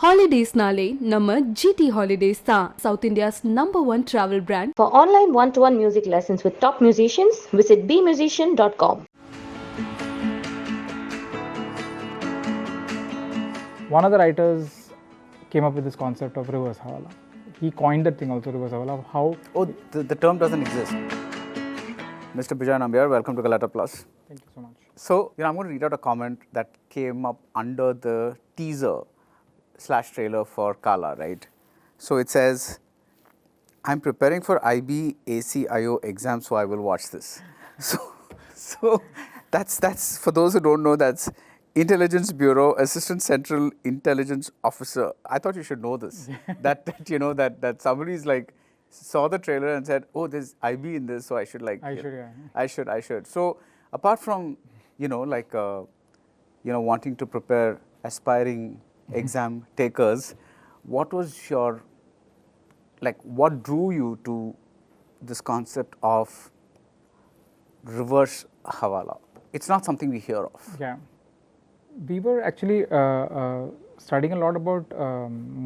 Holidays Nale, Namma GT Holidays Tha, South India's #1 travel brand. For online one-to-one music lessons with top musicians, visit BMusician.com. One of the writers came up with this concept of reverse hawala. He coined that thing also, reverse hawala, of how... Oh, the term doesn't exist. Mr. Bejoy Nambiar, welcome to Galata Plus. Thank you so much. So, I'm going to read out a comment that came up under the teaser/trailer for Kala, right? So, it says, I'm preparing for IB ACIO exam, so I will watch this. So that's for those who don't know, that's Intelligence Bureau Assistant Central Intelligence Officer. I thought you should know this. that somebody's like saw the trailer and said, oh, there's IB in this, so I should like. I should. So apart from wanting to prepare aspiring exam takers, what was your what drew you to this concept of reverse hawala? It's not something we hear of. Yeah. We were actually studying a lot about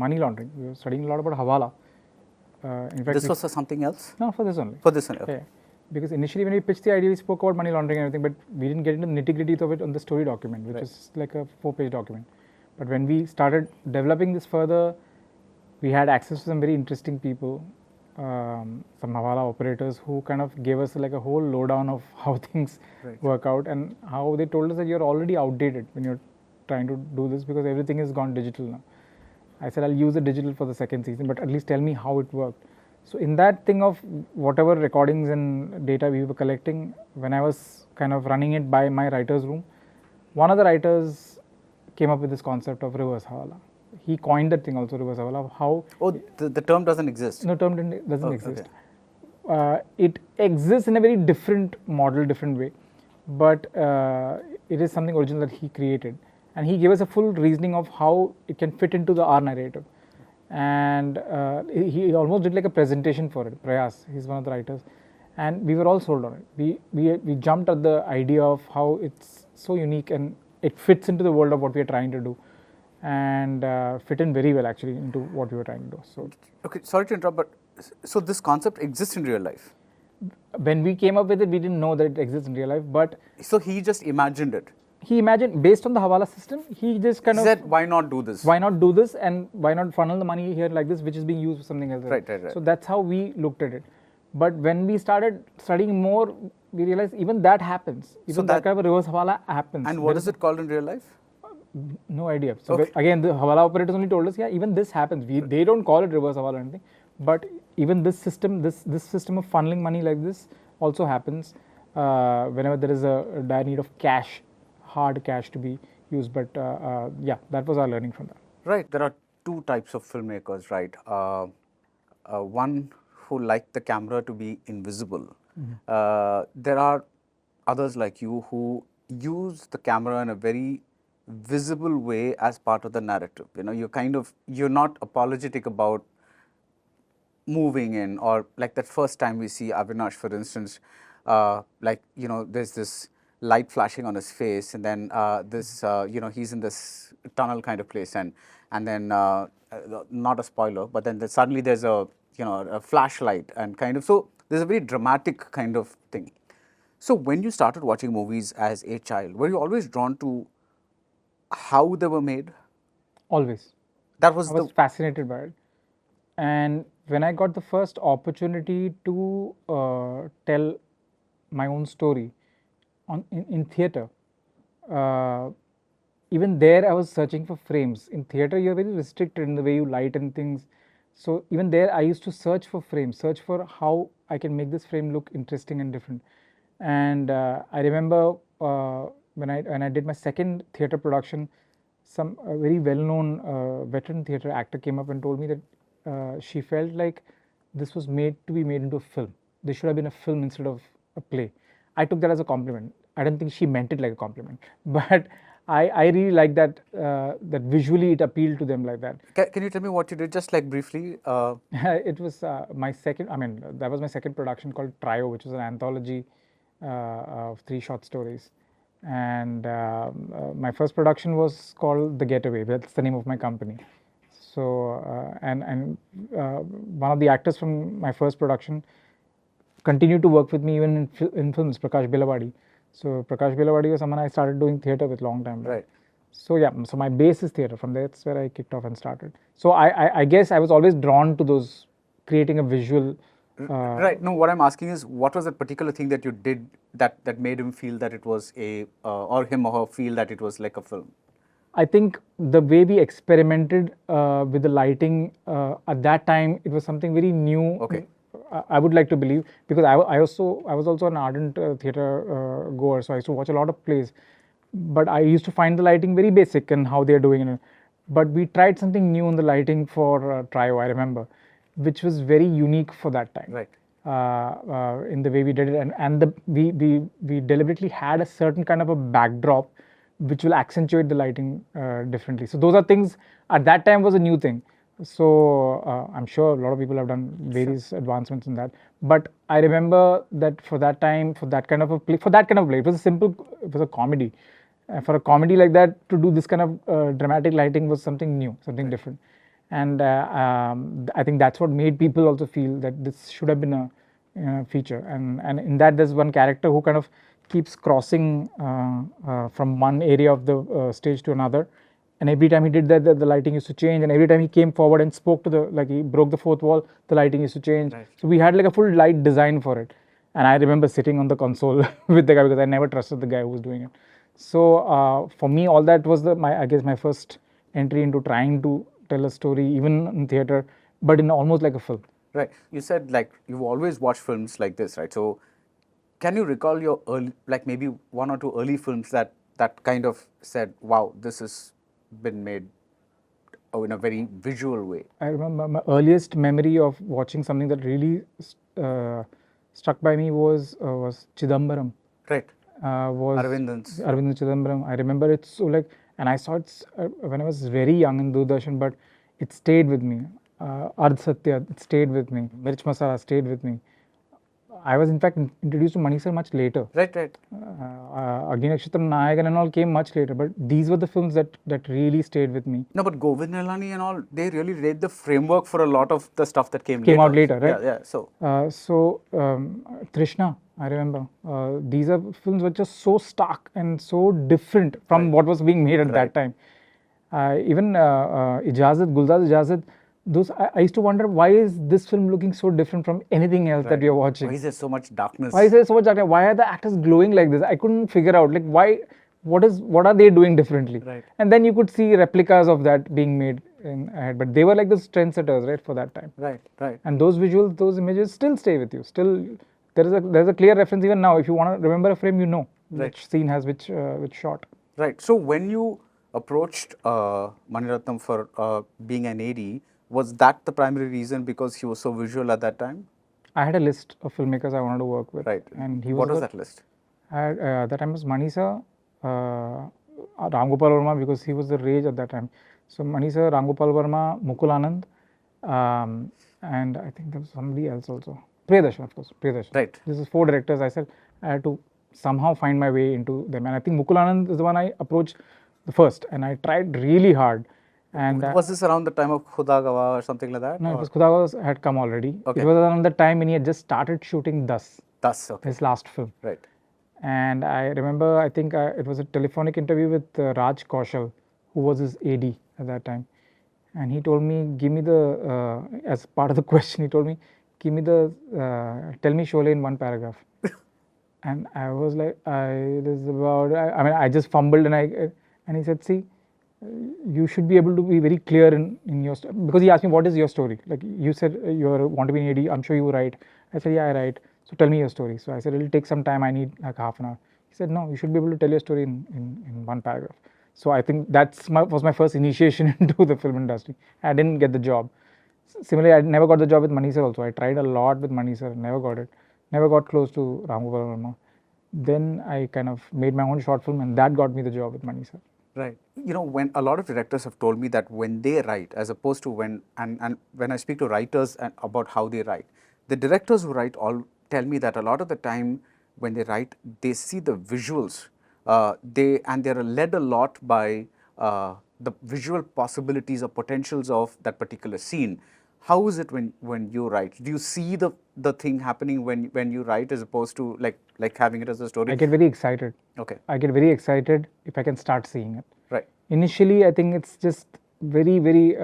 money laundering. We were studying a lot about hawala. In fact, this was for something else? No, for this only. For this only, okay. Yeah. Because initially when we pitched the idea, we spoke about money laundering and everything, but we didn't get into the nitty-gritty of it on the story document, which is like a 4-page document. But when we started developing this further, we had access to some very interesting people, some hawala operators who kind of gave us like a whole lowdown of how things work out, and how they told us that you're already outdated when you're trying to do this because everything has gone digital now. I said I'll use the digital for the second season, but at least tell me how it worked. So in that thing of whatever recordings and data we were collecting, when I was kind of running it by my writer's room, one of the writers came up with this concept of reverse hawala. He coined that thing also, reverse hawala, of how... Oh, the term doesn't exist? No, term doesn't exist. Okay. It exists in a very different model, different way, but it is something original that he created. And he gave us a full reasoning of how it can fit into the R narrative. And he almost did like a presentation for it. Prayas, he's one of the writers. And we were all sold on it. We jumped at the idea of how it's so unique and it fits into the world of what we are trying to do. And fit in very well actually into what we were trying to do. So, okay, sorry to interrupt, but so this concept exists in real life? When we came up with it, we didn't know that it exists in real life, but... So he just imagined it? He imagined, based on the hawala system, he just kind of said, why not do this? Why not do this, and why not funnel the money here like this, which is being used for something else? Right. So that's how we looked at it. But when we started studying more, we realized even that happens. Even that kind of a reverse hawala happens. And what is it called in real life? No idea. So again, the hawala operators only told us, yeah, even this happens. They don't call it reverse hawala or anything. But even this system, this system of funneling money like this also happens whenever there is a dire need of cash, hard cash to be used. But yeah, that was our learning from that. Right. There are two types of filmmakers, right? One who like the camera to be invisible. There are others like you who use the camera in a very visible way as part of the narrative. You're not apologetic about moving in, or like that first time we see Avinash, for instance, there's this light flashing on his face, and then he's in this tunnel kind of place, and then not a spoiler, but then suddenly there's a flashlight, and kind of, so there's a very dramatic kind of thing. So when you started watching movies as a child, were you always drawn to how they were made? Always. I was fascinated by it. And when I got the first opportunity to tell my own story in theatre, even there I was searching for frames. In theatre, you're very restricted in the way you light and things. So even there, I used to search for frames, search for how I can make this frame look interesting and different. And I remember when I did my second theatre production, some very well-known veteran theatre actor came up and told me that she felt like this was made to be made into a film. This should have been a film instead of a play. I took that as a compliment. I don't think she meant it like a compliment, but I really like that that visually it appealed to them like that. Can you tell me what you did, just like briefly? It was my second. I mean, that was my second production called Trio, which was an anthology of 3 short stories. And my first production was called The Getaway. That's the name of my company. So one of the actors from my first production continued to work with me even in films, Prakash Belawadi. So Prakash Belawadi was someone I started doing theatre with long time back. Right. So yeah, so my base is theatre. From there, that's where I kicked off and started. So I guess I was always drawn to those, creating a visual. Right. No, what I'm asking is, what was that particular thing that you did that made him feel that it was a, or him or her feel that it was like a film? I think the way we experimented with the lighting at that time, it was something very new. Okay. I would like to believe, because I was also an ardent theatre goer, so I used to watch a lot of plays. But I used to find the lighting very basic and how they are doing it. But we tried something new in the lighting for Trio, I remember, which was very unique for that time. Right. In the way we did it, and we deliberately had a certain kind of a backdrop which will accentuate the lighting differently. So those are things at that time was a new thing. So I'm sure a lot of people have done various advancements in that. But I remember that for that time, for that kind of a play, it was it was a comedy. For a comedy like that, to do this kind of dramatic lighting was something new, something different. And I think that's what made people also feel that this should have been a feature. And in that, there's one character who kind of keeps crossing from one area of the stage to another. And every time he did that, the lighting used to change. And every time he came forward and spoke to he broke the fourth wall, the lighting used to change. Right. So we had like a full light design for it. And I remember sitting on the console with the guy, because I never trusted the guy who was doing it. So for me, all that was I guess my first entry into trying to tell a story, even in theatre, but in almost like a film. Right. You said like you've always watched films like this, right? So can you recall your early, like maybe one or two early films that kind of said, wow, this has been made in a very visual way? I remember my earliest memory of watching something that really struck by me was Chidambaram. Right. Was Arvind's. Arvind Chidambaram. I remember it so like, and I saw it when I was very young in Doordarshan, but it stayed with me. Ardh Satya, it stayed with me. Mirch Masala stayed with me. I was in fact introduced to Mani sir much later. Right, right. Agni Nakshatram, Nayagan and all came much later, but these were the films that really stayed with me. No, but Govind Nilani and all, they really laid the framework for a lot of the stuff that came out later, right? Yeah, yeah. So Trishna, I remember. These are films which are so stark and so different from what was being made at that time. Even Ijazat, Gulzar Ijazat, I used to wonder, why is this film looking so different from anything else that we are watching? Why is there so much darkness? Why is there so much darkness? Why are the actors glowing like this? I couldn't figure out, like, why, what are they doing differently? Right. And then you could see replicas of that being made ahead, but they were like the trendsetters, right, for that time. Right, right. And those visuals, those images still stay with you. Still, there's a clear reference even now. If you want to remember a frame, you know which scene has which shot. Right. So when you approached Mani Ratnam for being an AD, was that the primary reason because he was so visual at that time? I had a list of filmmakers I wanted to work with. Right. And he was what was that list? That time was Mani sir, Ram Gopal Verma, because he was the rage at that time. So Mani sir, Ram Gopal Verma, Mukul Anand, and I think there was somebody else also. Priyadarshan, of course. Priyadarshan. Right. This is 4 directors. I said I had to somehow find my way into them, and I think Mukul Anand is the one I approached the first, and I tried really hard. And was this around the time of Khuda Gawah or something like that? No, it was Khuda Gawah had come already. Okay. It was around the time when he had just started shooting Das. Das, okay. His last film. Right. And I remember, I think it was a telephonic interview with Raj Kaushal, who was his AD at that time. And he told me, give me the, as part of the question, he told me, give me the, tell me Sholay in 1 paragraph. And I was like, this is about, I mean, I just fumbled and he said, see, you should be able to be very clear in your story. Because he asked me, what is your story? Like you said, you want to be an AD, I'm sure you write. I said, yeah, I write. So tell me your story. So I said, it'll take some time, I need like half an hour. He said, no, you should be able to tell your story in 1 paragraph. So I think that's was my first initiation into the film industry. I didn't get the job. Similarly, I never got the job with Mani sir also. I tried a lot with Mani sir, never got it. Never got close to Ram Gopal Verma. Then I kind of made my own short film, and that got me the job with Mani sir. Right. You know, when a lot of directors have told me that when they write, as opposed to when I speak to writers about how they write, the directors who write all tell me that a lot of the time when they write, they see the visuals. They're led a lot by the visual possibilities or potentials of that particular scene. How is it when you write? Do you see the thing happening when you write, as opposed to like having it as a story? I get very excited. Okay. I get very excited if I can start seeing it. Right. Initially, I think it's just very, very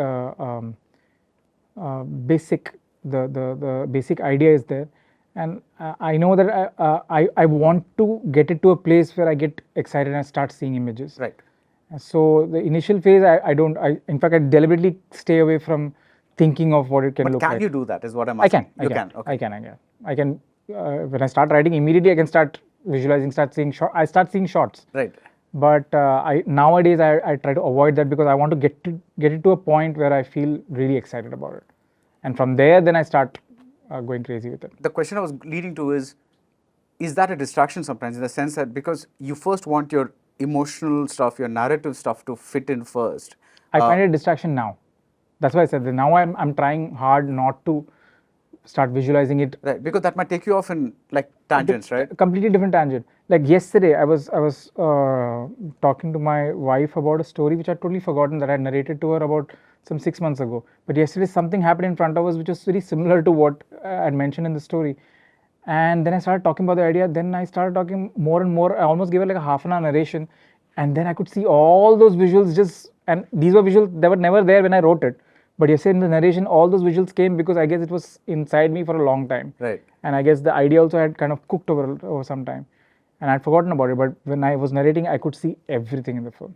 basic. The basic idea is there, and I know that I want to get it to a place where I get excited and start seeing images. Right. So the initial phase, I don't. In fact, I deliberately stay away from thinking of what it can look like. Can you do that? Is what I'm I asking. can. You can. Okay. I can. When I start writing, immediately I can start visualizing, start seeing I start seeing shots. Right. But nowadays I try to avoid that because I want to get it to a point where I feel really excited about it, and from there then I start going crazy with it. The question I was leading to is that a distraction sometimes, in the sense that because you first want your emotional stuff, your narrative stuff to fit in first? I find it a distraction now. That's why I said that now I'm trying hard not to start visualizing it. Right, because that might take you off in like tangents, right? Completely different tangent. Like yesterday, I was talking to my wife about a story which I totally forgotten that I narrated to her about some 6 months ago. But yesterday, something happened in front of us which was very similar to what I had mentioned in the story. And then I started talking about the idea. Then I started talking more and more. I almost gave her like a half an hour narration, and then I could see all those visuals and these were visuals that were never there when I wrote it. But yesterday in the narration, all those visuals came because I guess it was inside me for a long time. Right. And I guess the idea also had kind of cooked over some time. And I'd forgotten about it. But when I was narrating, I could see everything in the film.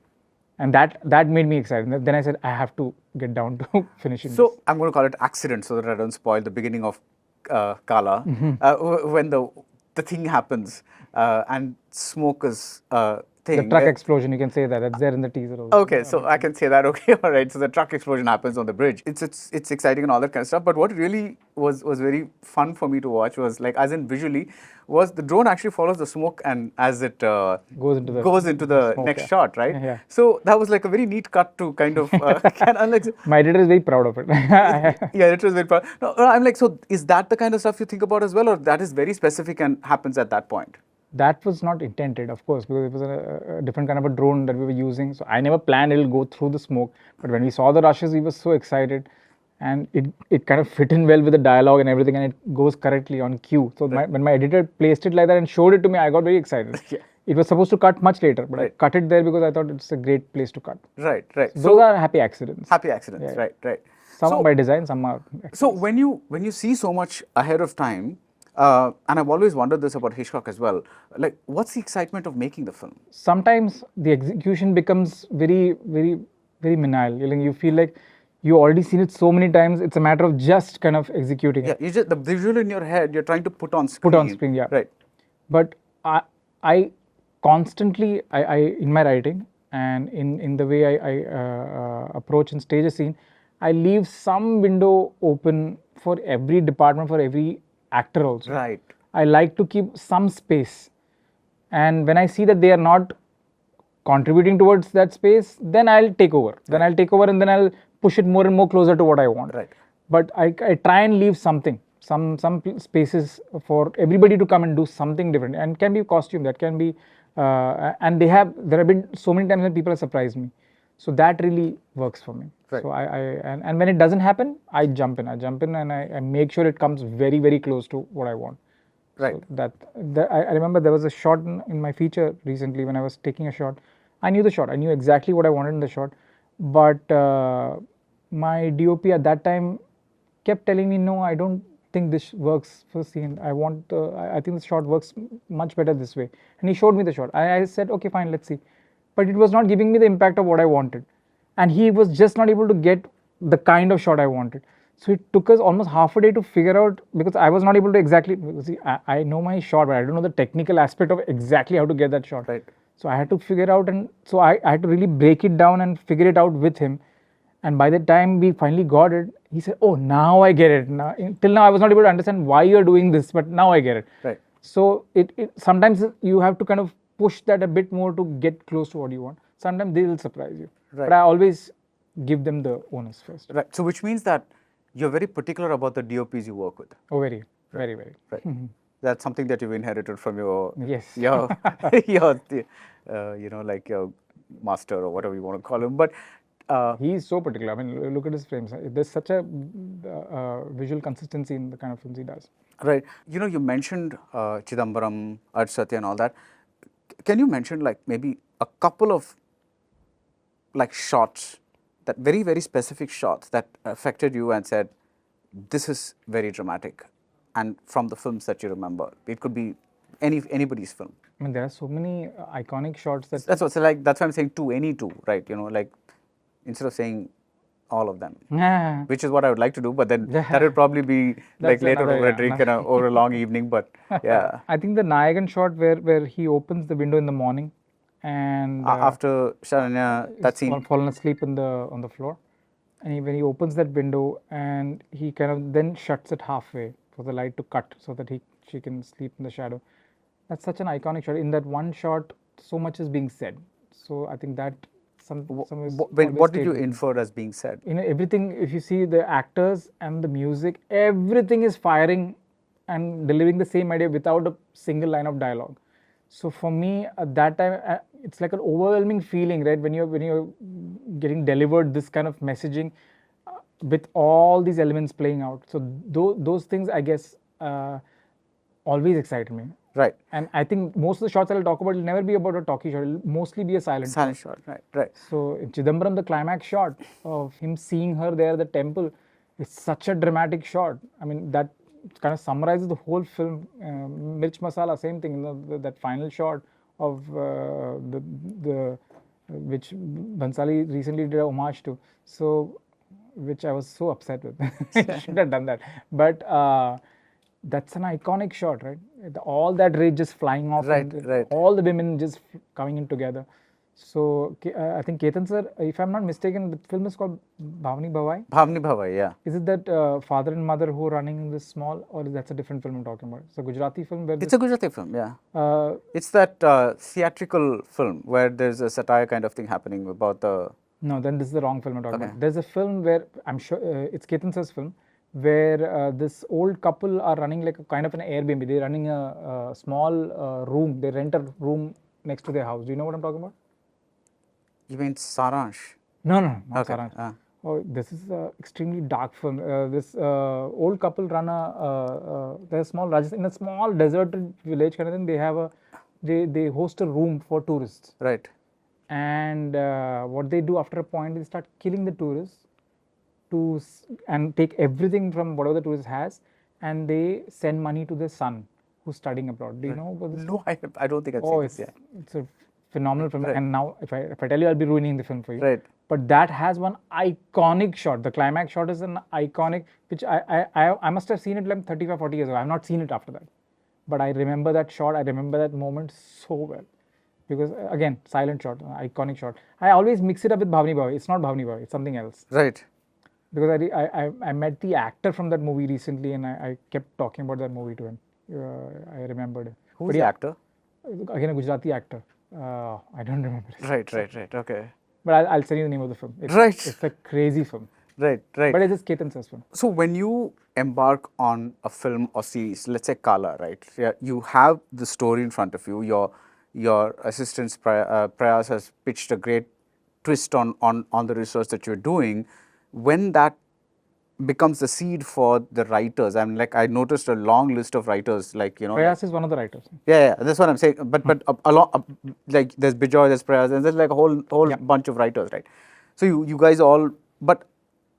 And that made me excited. Then I said, I have to get down to finishing this. So I'm going to call it accident so that I don't spoil the beginning of Kala. When the thing happens and smoke is thing. The truck explosion, you can say that. That's there in the teaser also. Okay, so I can say that. Okay, all right. So the truck explosion happens on the bridge. It's exciting and all that kind of stuff. But what really was very fun for me to watch was, like, as in visually, was the drone actually follows the smoke, and as it goes into the smoke, next shot, right? Yeah. So that was like a very neat cut to kind of. My editor is very proud of it. Yeah, it was very proud. No, I'm like, so is that the kind of stuff you think about as well, or that is very specific and happens at that point? That was not intended, of course, because it was a different kind of a drone that we were using. So I never planned it'll go through the smoke. But when we saw the rushes, we were so excited. And it kind of fit in well with the dialogue and everything, and it goes correctly on cue. So when my editor placed it like that and showed it to me, I got very excited. Yeah. It was supposed to cut much later, but I cut it there because I thought it's a great place to cut. Right. So those are happy accidents. Happy accidents, Yeah. right. Some are by design, some are accidents. So when you see so much ahead of time, and I've always wondered this about Hitchcock as well, like, what's the excitement of making the film? Sometimes the execution becomes very, very, very menial. You feel like you already seen it so many times. It's a matter of just kind of executing it. Yeah, you just, the visual in your head, you're trying to put on screen. Yeah. Right. But I constantly, in my writing and in the way I approach and stage a scene, I leave some window open for every department, for every actor also. Right. I like to keep some space, and when I see that they are not contributing towards that space, then I'll take over. Then I'll take over, and then I'll push it more and more closer to what I want. Right. But I try and leave something, some spaces for everybody to come and do something different, and can be costume, that can be, and there have been so many times when people have surprised me. So that really works for me. Right. So and when it doesn't happen, I jump in and I make sure it comes very, very close to what I want. Right. So I remember there was a shot in my feature recently when I was taking a shot. I knew the shot. I knew exactly what I wanted in the shot. But my DOP at that time kept telling me, no, I don't think this works for scene. I think the shot works much better this way. And he showed me the shot. I said, okay, fine, let's see. But it was not giving me the impact of what I wanted. And he was just not able to get the kind of shot I wanted. So it took us almost half a day to figure out, because I was not able to exactly, see, I know my shot, but I don't know the technical aspect of exactly how to get that shot. Right. So I had to figure out, and so I had to really break it down and figure it out with him. And by the time we finally got it, he said, oh, now I get it. Till now I was not able to understand why you're doing this, but now I get it. Right. So sometimes you have to kind of push that a bit more to get close to what you want. Sometimes they will surprise you. Right. But I always give them the onus first. Right. So which means that you're very particular about the DOPs you work with. Oh, very, very, very. Right. That's something that you've inherited from your Yes. your your master or whatever you want to call him. But He's so particular. I mean, look at his frames. There's such a visual consistency in the kind of films he does. Right. You know, you mentioned Chidambaram, Artsatya and all that. Can you mention like maybe a couple of like shots, that very, very specific shots that affected you and said, this is very dramatic, and from the films that you remember? It could be anybody's film. I mean, there are so many iconic shots that. That's what, so like, that's why I'm saying any two, right? You know, like instead of saying all of them, Yeah. which is what I would like to do, but then Yeah. that would probably be like That's later another- over a yeah, drink and over a long evening, but yeah. I think the Nayagan shot where he opens the window in the morning and After Sharanya, that scene. fallen asleep on the floor, and when he opens that window and he kind of then shuts it halfway for the light to cut so that she can sleep in the shadow. That's such an iconic shot. In that one shot, so much is being said. So I think that some is always What did you stayed. infer as being said? You know, everything, if you see the actors and the music, everything is firing and delivering the same idea without a single line of dialogue. So for me at that time, it's like an overwhelming feeling, right, when you're getting delivered this kind of messaging with all these elements playing out. So those things, I guess, always excited me. Right. And I think most of the shots I'll talk about will never be about a talkie shot. It'll mostly be a silent Shot, right. So in Chidambaram, the climax shot of him seeing her there at the temple is such a dramatic shot. I mean, that kind of summarizes the whole film. Mirch Masala, same thing. You know, that final shot of the which Bhansali recently did a homage to. So, which I was so upset with. I should have done that. But that's an iconic shot, right? All that rage just flying off, Right, and right. all the women just coming in together. So I think Ketan sir, if I'm not mistaken, the film is called Bhavani Bhavai. Bhavni Bhavai, yeah. Is it that father and mother who are running in this small, or that's a different film I'm talking about? It's a Gujarati film where It's a Gujarati film, yeah. this, It's that theatrical film where there's a satire kind of thing happening about the. no, then this is the wrong film I'm talking Okay. about. There's a film where I'm sure it's Ketan sir's film, where this old couple are running like a kind of an Airbnb. They're running a small room. They rent a room next to their house. Do you know what I'm talking about? You mean Saransh? No, not Okay. Saransh. Oh, this is an extremely dark film. This old couple run they're small Rajasthan, in a small deserted village kind of thing. They have they host a room for tourists, Right. and what they do after a point, they start killing the tourists and take everything from whatever the tourist has, and they send money to their son who's studying abroad. Do you know about this? No, I don't think I've Oh, seen it's this. it's a phenomenal film. Right. And now, if I tell you, I'll be ruining the film for you. Right. But that has one iconic shot. The climax shot is an iconic, which I must have seen it like 35, 40 years ago. I've not seen it after that. But I remember that shot. I remember that moment so well. Because again, silent shot, iconic shot. I always mix it up with Bhavani Bhavai. It's not Bhavani Bhavai. It's something else. Right. Because I met the actor from that movie recently, and I kept talking about that movie to him. I remembered it. Who's But the yeah, actor? again, a Gujarati actor. I don't remember it. Right. Okay. But I'll send you the name of the film. It's, Right. It's a crazy film. Right. But it's just Ketan sir's film. So when you embark on a film or series, let's say Kala, right? Yeah, you have the story in front of you. Your assistant Prayas has pitched a great twist on the research that you're doing. When that becomes the seed for the writers, I mean, like I noticed a long list of writers, like you know. Prayas is one of the writers. Yeah, that's what I'm saying. But like there's Bejoy, there's Prayas, and there's like a whole bunch of writers, right? So you guys all. But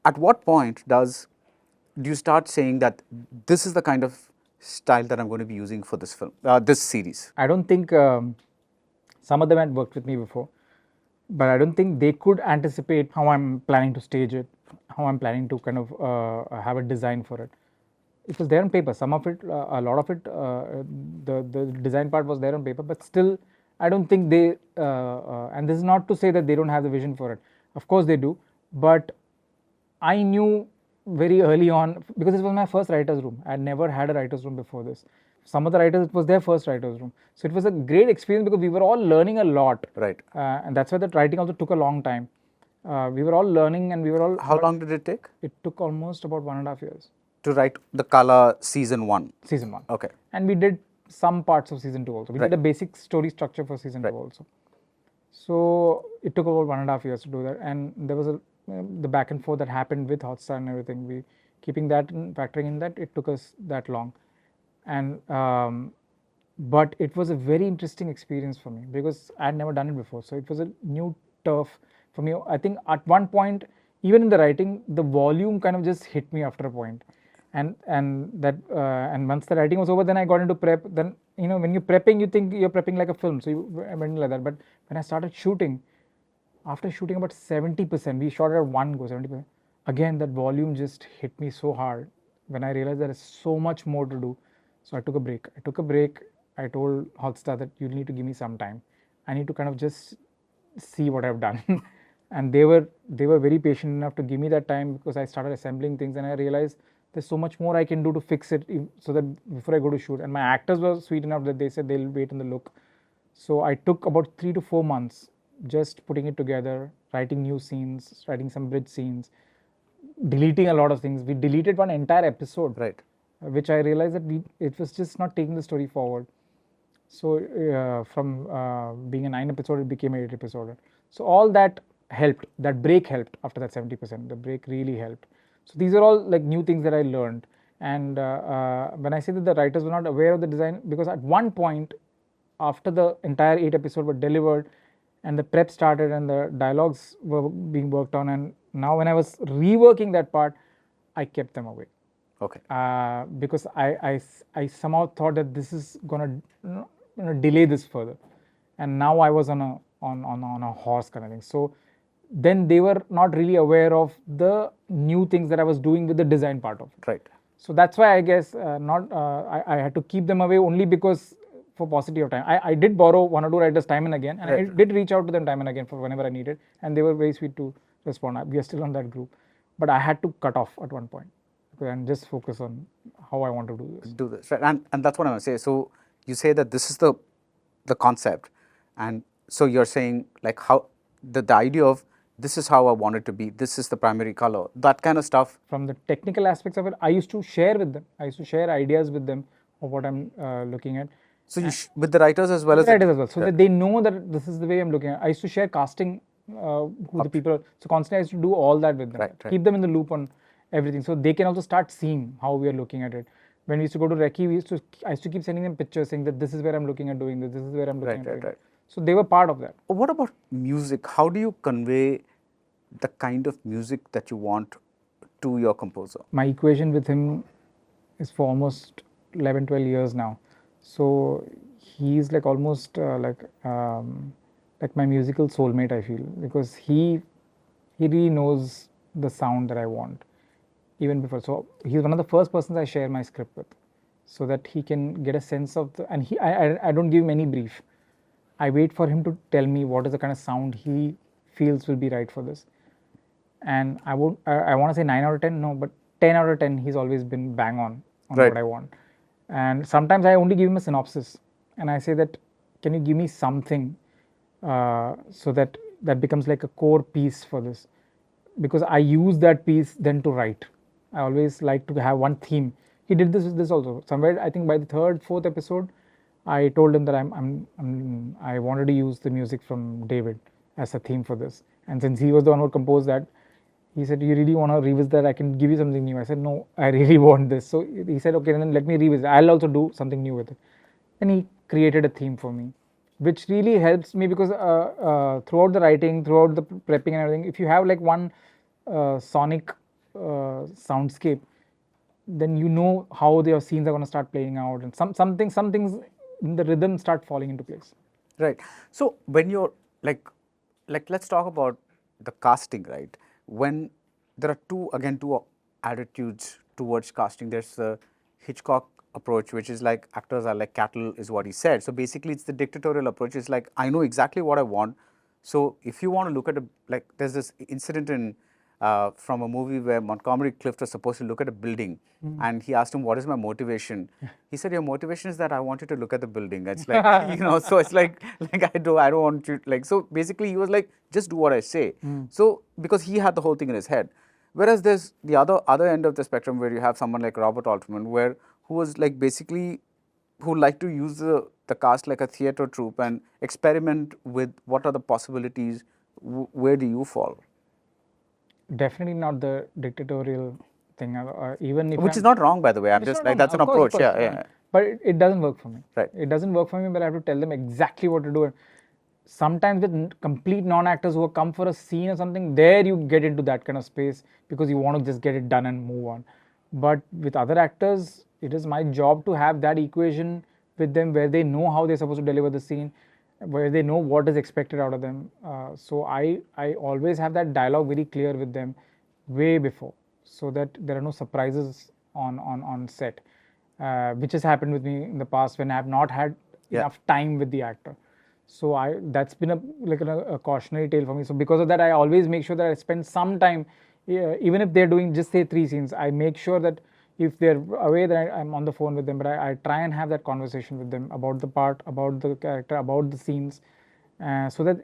at what point do you start saying that this is the kind of style that I'm going to be using for this film, this series? I don't think some of them had worked with me before, but I don't think they could anticipate how I'm planning to stage it, how I'm planning to kind of have a design for it. It was there on paper. Some of it, a lot of it, the design part was there on paper, but still, I don't think they. And this is not to say that they don't have the vision for it. Of course they do, but I knew very early on, because this was my first writer's room. I had never had a writer's room before this. Some of the writers, it was their first writer's room. So it was a great experience because we were all learning a lot. Right. And that's why the writing also took a long time. We were all learning, and we were all. How long did it take It took almost about 1.5 years. to write the Kala season 1? Season 1. Okay. And we did some parts of season 2 also. We did the basic story structure for season 2 also. So it took about 1.5 years to do that, and there was the back and forth that happened with Hotstar and everything. We keeping that factoring in that, it took us that long, and but it was a very interesting experience for me because I had never done it before. So it was a new turf for me. I think at one point, even in the writing, the volume kind of just hit me after a point, and once the writing was over, then I got into prep. Then when you're prepping, you think you're prepping like a film, so you went like that. But when I started shooting, after shooting about 70%, we shot it at one go 70%. Again, that volume just hit me so hard when I realized there is so much more to do. So I took a break. I told Hotstar that you need to give me some time. I need to kind of just see what I've done. And they were very patient enough to give me that time because I started assembling things and I realized there's so much more I can do to fix it so that before I go to shoot. And my actors were sweet enough that they said they'll wait in the look. So I took about 3 to 4 months just putting it together, writing new scenes, writing some bridge scenes, deleting a lot of things. We deleted one entire episode, Right. Which I realized that it was just not taking the story forward. So from being a 9 episode, it became an 8 episode. So all that helped. That break helped after that 70%. The break really helped. So these are all like new things that I learned. And when I say that the writers were not aware of the design, because at one point, after the entire 8 episode were delivered, and the prep started and the dialogues were being worked on, and now when I was reworking that part, I kept them away. Okay. Because I somehow thought that this is gonna delay this further, and now I was on a horse kind of thing. So then they were not really aware of the new things that I was doing with the design part of it. Right. So that's why I guess I had to keep them away only because for paucity of time. I did borrow one or two writers time and again, and I did reach out to them time and again for whenever I needed, and they were very sweet to respond. We are still on that group, but I had to cut off at one point and just focus on how I want to do this. Right, and that's what I want to say. So you say that this is the concept, and so you're saying like how the idea of this is how I want it to be. This is the primary color. That kind of stuff. From the technical aspects of it, I used to share with them. I used to share ideas with them of what I'm looking at. So you with the writers as well as writers as well, so that they know that this is the way I'm looking at. I used to share casting, who the people are. So constantly I used to do all that with them. Right. Keep them in the loop on everything, so they can also start seeing how we are looking at it. When we used to go to Recce, I used to keep sending them pictures saying that this is where I'm looking at doing this. This is where I'm looking at doing it. So they were part of that. What about music? How do you convey the kind of music that you want to your composer? My equation with him is for almost 11, 12 years now. So he's like almost like my musical soulmate, I feel, because he really knows the sound that I want even before. So he's one of the first persons I share my script with, so that he can get a sense of the, and I don't give him any brief. I wait for him to tell me what is the kind of sound he feels will be right for this. And I want to say 9 out of 10, no, but 10 out of 10, he's always been bang on what I want. And sometimes I only give him a synopsis, and I say that, can you give me something so that becomes like a core piece for this, because I use that piece then to write. I always like to have one theme. He did this with this also. Somewhere I think by the 3rd, 4th episode, I told him that I wanted to use the music from David as a theme for this. And since he was the one who composed that, he said, you really want to revisit that? I can give you something new. I said, no, I really want this. So he said, okay, then let me revisit. I'll also do something new with it. And he created a theme for me, which really helps me because throughout the writing, throughout the prepping and everything, if you have like one sonic soundscape, then you know how your scenes are going to start playing out, and some things in the rhythm start falling into place. Right. So when you're like let's talk about the casting, right? When there are two attitudes towards casting. There's the Hitchcock approach, which is like actors are like cattle, is what he said. So basically it's the dictatorial approach. It's like, I know exactly what I want. So if you want to look at there's this incident in from a movie where Montgomery Clift was supposed to look at a building, and he asked him, what is my motivation? He said, your motivation is that I want you to look at the building. It's like, so it's like I don't want you, so basically he was like, just do what I say. So because he had the whole thing in his head. Whereas there's the other end of the spectrum where you have someone like Robert Altman, who was like basically, who liked to use the the cast like a theatre troupe and experiment with what are the possibilities, where do you fall? Definitely not the dictatorial thing. Even if Which is not wrong, by the way. I'm It's just not like, wrong, that's an of course, approach. Yeah, yeah. But it doesn't work for me. Right. It doesn't work for me, but I have to tell them exactly what to do. Sometimes with complete non-actors who have come for a scene or something, there you get into that kind of space because you want to just get it done and move on. But with other actors, it is my job to have that equation with them where they know how they're supposed to deliver the scene, where they know what is expected out of them. So I always have that dialogue very clear with them way before, so that there are no surprises on set, which has happened with me in the past when I have not had enough time with the actor. So that's been a cautionary tale for me. So because of that, I always make sure that I spend some time, even if they're doing just say 3 scenes, I make sure that if they're away, that I'm on the phone with them, but I try and have that conversation with them about the part, about the character, about the scenes, so that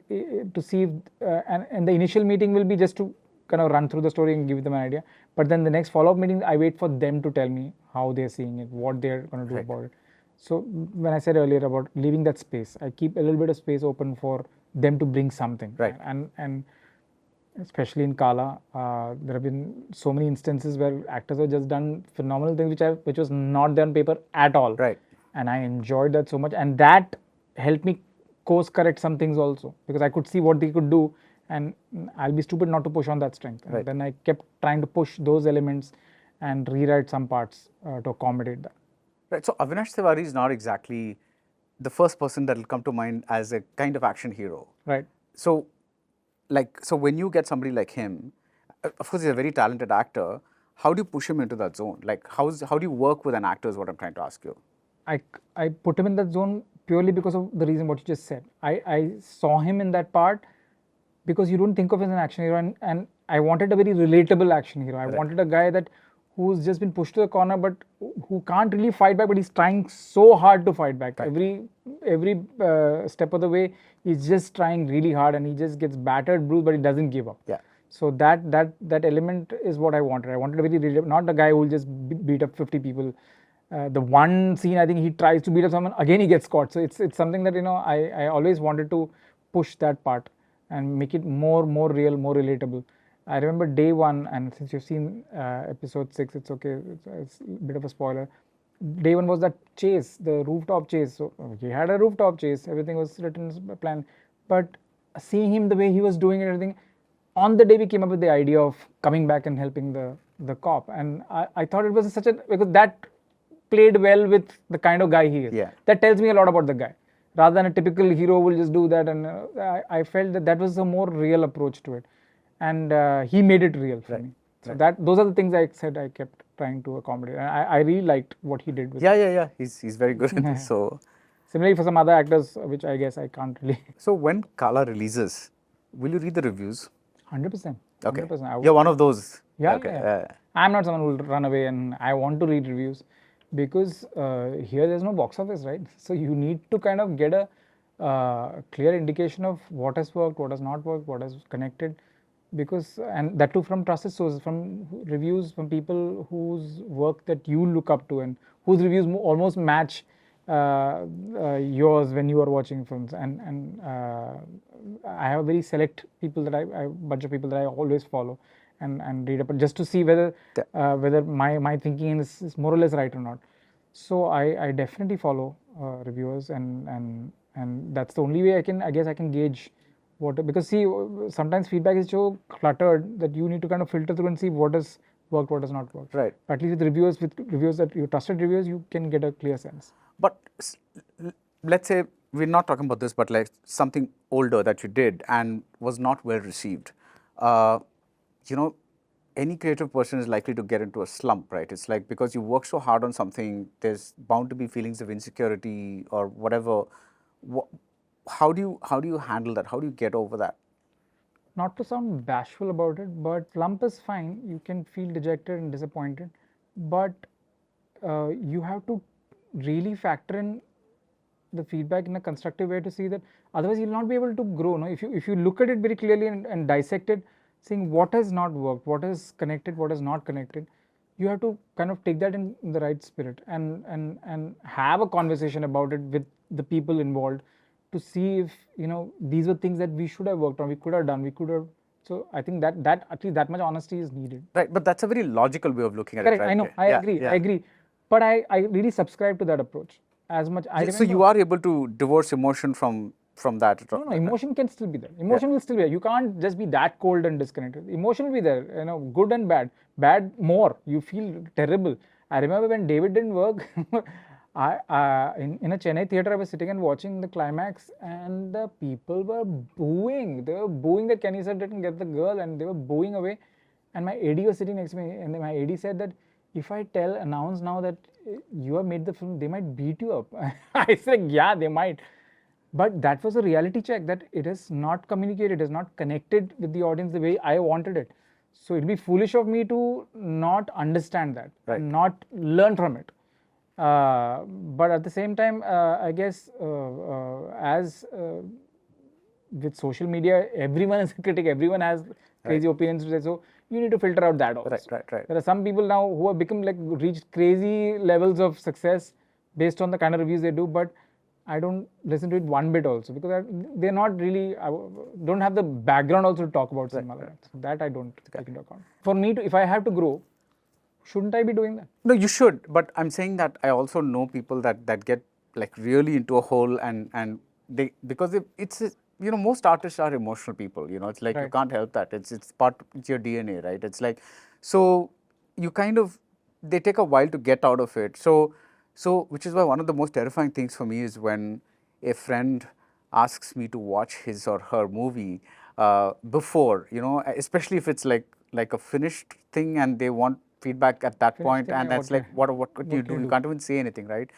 to see if, and the initial meeting will be just to kind of run through the story and give them an idea. But then the next follow-up meeting, I wait for them to tell me how they're seeing it, what they're going to do about it. So when I said earlier about leaving that space, I keep a little bit of space open for them to bring something. Right. And especially in Kala, there have been so many instances where actors have just done phenomenal things which was not there on paper at all. Right. And I enjoyed that so much, and that helped me course correct some things also, because I could see what they could do, and I'll be stupid not to push on that strength. And then I kept trying to push those elements and rewrite some parts to accommodate that. Right. So Avinash Tiwari is not exactly the first person that will come to mind as a kind of action hero. Right. So, so when you get somebody like him, of course he's a very talented actor. How do you push him into that zone? Like how do you work with an actor is what I'm trying to ask you. I put him in that zone purely because of the reason what you just said. I saw him in that part because you don't think of him as an action hero, and I wanted a very relatable action hero. I wanted a guy who's just been pushed to the corner, but who can't really fight back, but he's trying so hard to fight back. Every step of the way, he's just trying really hard, and he just gets battered, bruised, but he doesn't give up. Yeah. So that element is what I wanted. I wanted a very relatable, not a guy who will just beat up 50 people. The one scene, I think he tries to beat up someone, again he gets caught. So it's something that I always wanted to push that part and make it more real, more relatable. I remember day one, and since you've seen episode 6, it's okay, it's a bit of a spoiler. Day one was that chase, the rooftop chase. So he had a rooftop chase, everything was written as planned. But seeing him the way he was doing it, everything, on the day we came up with the idea of coming back and helping the cop. And I thought it was because that played well with the kind of guy he is. Yeah. That tells me a lot about the guy. Rather than a typical hero will just do that, and I felt that was a more real approach to it. And he made it real for me. So those are the things I said I kept trying to accommodate. And I really liked what he did with Yeah. He's very good at this. So similarly for some other actors, which I guess I can't really. So when Kala releases, will you read the reviews? 100%. Okay. 100%. You're one of those. Yeah, okay. yeah. I'm not someone who will run away, and I want to read reviews because here there's no box office, right? So you need to kind of get a clear indication of what has worked, what has not worked, what has connected, and that too from trusted sources, from reviews from people whose work that you look up to and whose reviews almost match yours when you are watching films. And I have a very select people that I bunch of people that I always follow and read up just to see whether my thinking is more or less right or not. So I definitely follow reviewers, and that's the only way I can gauge what, because see, sometimes feedback is so cluttered that you need to kind of filter through and see what has worked, what has not worked. Right. At least with reviews that you trusted reviews, you can get a clear sense. But let's say we're not talking about this, but like something older that you did and was not well received. Any creative person is likely to get into a slump, right? It's like because you work so hard on something, there's bound to be feelings of insecurity or whatever. How do you handle that? How do you get over that? Not to sound bashful about it, but slump is fine. You can feel dejected and disappointed, but you have to really factor in the feedback in a constructive way to see that, otherwise you'll not be able to grow. No? If you look at it very clearly and dissect it, seeing what has not worked, what is connected, what is not connected, you have to kind of take that in the right spirit and have a conversation about it with the people involved to see if these were things that we should have worked on, we could have done, we could have. So I think that at least that much honesty is needed. Right, but that's a very logical way of looking at Correct. it, right? I know. I agree. But I really subscribe to that approach as much. So you are able to divorce emotion from that. No, emotion can still be there. Emotion will still be there. You can't just be that cold and disconnected. Emotion will be there. Good and bad. Bad more. You feel terrible. I remember when David didn't work. In a Chennai theater, I was sitting and watching the climax, and the people were booing. They were booing that Kenny sir didn't get the girl, and they were booing away. And my AD was sitting next to me, and my AD said that if I announce now that you have made the film, they might beat you up. I said, yeah, they might. But that was a reality check that it is not communicated, it is not connected with the audience the way I wanted it. So it'd be foolish of me to not understand that and not learn from it. But at the same time, I guess as with social media, everyone is a critic, everyone has crazy opinions to say, so you need to filter out that also. Right. There are some people now who have become reached crazy levels of success based on the kind of reviews they do, but I don't listen to it one bit also, because they're not really, don't have the background also to talk about cinema. So that I don't take into account. For me, if I have to grow, shouldn't I be doing that? No, you should. But I'm saying that I also know people that get really into a hole, and they, because it's most artists are emotional people. It's like you can't help that. It's your DNA, right? It's like, so you they take a while to get out of it. So, which is why one of the most terrifying things for me is when a friend asks me to watch his or her movie before, especially if it's like a finished thing and they want feedback at that point, and that's like, what could you do? You can't even say anything, right?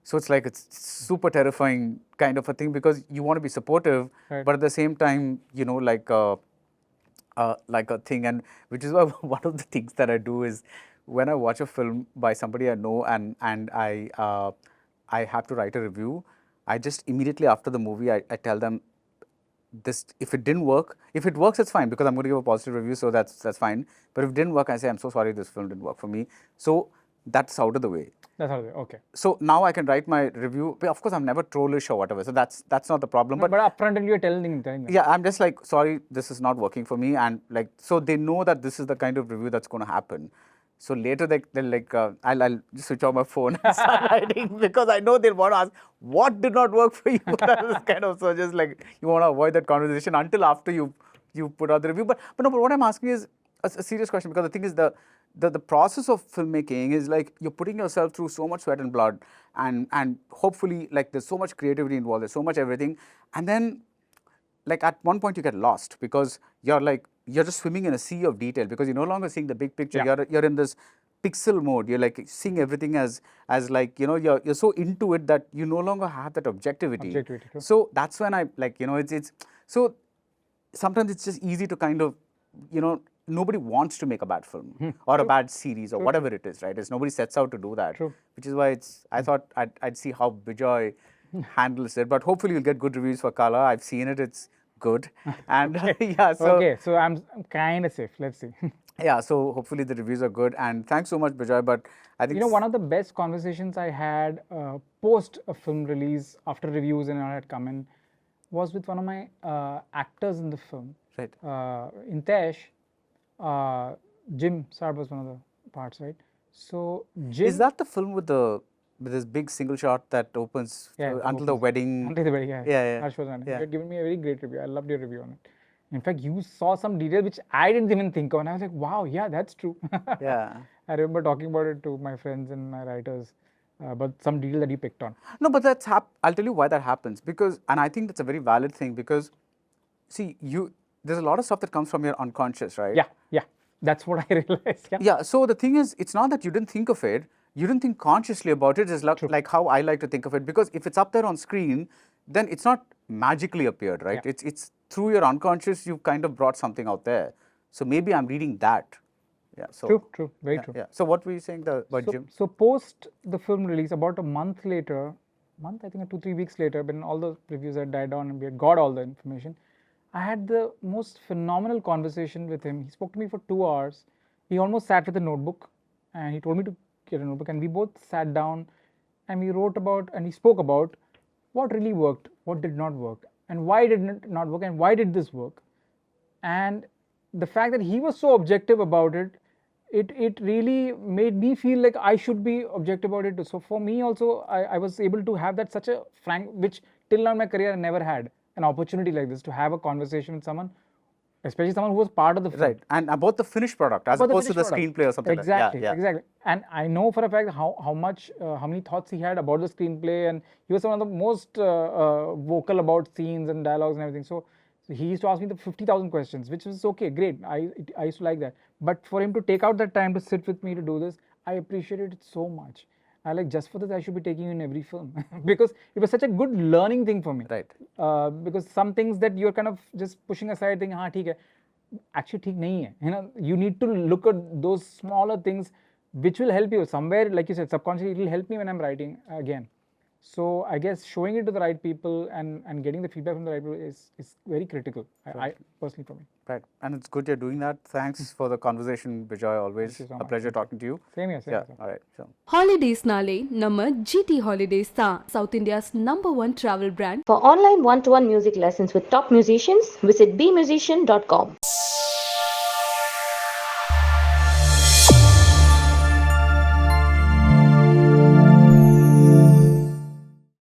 So it's super terrifying kind of a thing, because you want to be supportive, but at the same time, like a thing, and which is why one of the things that I do is, when I watch a film by somebody I know and I have to write a review, I just immediately after the movie, I tell them this, if it didn't work, if it works, it's fine, because I'm going to give a positive review, so that's fine. But if it didn't work, I say, I'm so sorry, this film didn't work for me. So that's out of the way. That's out of the way, okay. So now I can write my review. But of course, I'm never trollish or whatever, so that's not the problem. No, but upfront you're telling them. Yeah, I'm just like, sorry, this is not working for me, and so they know that this is the kind of review that's going to happen. So later they're like, I'll just switch off my phone and start writing, because I know they'll want to ask, what did not work for you? So just like, you want to avoid that conversation until after you put out the review. But what I'm asking is a serious question, because the thing is, the process of filmmaking is like, you're putting yourself through so much sweat and blood, and hopefully there's so much creativity involved, there's so much everything, and then at one point you get lost, because you're just swimming in a sea of detail, because you're no longer seeing the big picture. You're in this pixel mode. You're seeing everything as you're so into it that you no longer have that objectivity. True. So that's when I it's so sometimes it's just easy to kind of nobody wants to make a bad film or a bad series or whatever it is, right? Nobody sets out to do that. True. Which is why I thought I'd see how Bejoy handles it, but hopefully you'll get good reviews for Kala. I've seen it; it's good, and So I'm kind of safe. Let's see. Yeah, so hopefully the reviews are good, and thanks so much, Bejoy. But I think one of the best conversations I had post a film release, after reviews and all had come in, was with one of my actors in the film. Right. In Tesh, Jim Saab was one of the parts, right? So Jim, is that the film with this big single shot that opens until the wedding? Until the wedding, yeah. Yeah. You had given me a very great review. I loved your review on it. In fact, you saw some detail which I didn't even think of, and I was like, wow, yeah, that's true. Yeah. I remember talking about it to my friends and my writers, but some detail that you picked on. No, but that's I'll tell you why that happens, because, and I think that's a very valid thing, because see, there's a lot of stuff that comes from your unconscious, right? Yeah. That's what I realized. Yeah. So the thing is, it's not that you didn't think of it. You didn't think consciously about it. It's like how I like to think of it, because if it's up there on screen, then it's not magically appeared, right? Yeah. It's through your unconscious, you've kind of brought something out there. So maybe I'm reading that. Yeah. So True. Very true. Yeah. So what were you saying about Jim? So post the film release, about a month later, I think 2-3 weeks later, when all the reviews had died down and we had got all the information, I had the most phenomenal conversation with him. He spoke to me for 2 hours. He almost sat with a notebook, and he told me to get a notebook, and we both sat down and we wrote about, and we spoke about what really worked, what did not work, and why did it not work, and why did this work. And the fact that he was so objective about it, it really made me feel like I should be objective about it too. So for me also, I was able to have that such a frank, which till now in my career I never had an opportunity like this, to have a conversation with someone, especially someone who was part of the film. Right, and about the finished product as About opposed to the finished screenplay or something exactly, like that. Yeah, yeah. Exactly. And I know for a fact how many thoughts he had about the screenplay, and he was one of the most vocal about scenes and dialogues and everything. So he used to ask me the 50,000 questions, which was okay, great. I used to like that. But for him to take out that time to sit with me to do this, I appreciated it so much. I like, just for this I should be taking you in every film because it was such a good learning thing for me. Right. Because some things that you're kind of just pushing aside, thinking, हाँ ठीक है, actually ठीक नहीं है. You know, you need to look at those smaller things which will help you somewhere, like you said, subconsciously it will help me when I'm writing again. So I guess showing it to the right people and getting the feedback from the right people is very critical. I personally, for me. Right, and it's good you're doing that. Thanks for the conversation, Bejoy. Always Thank you so a much. pleasure talking to you. Same here, same Yeah, here. all right. So. Holidays nale nama GT Holidays ta South India's #1 travel brand. For online one-to-one music lessons with top musicians, visit BMusician.com.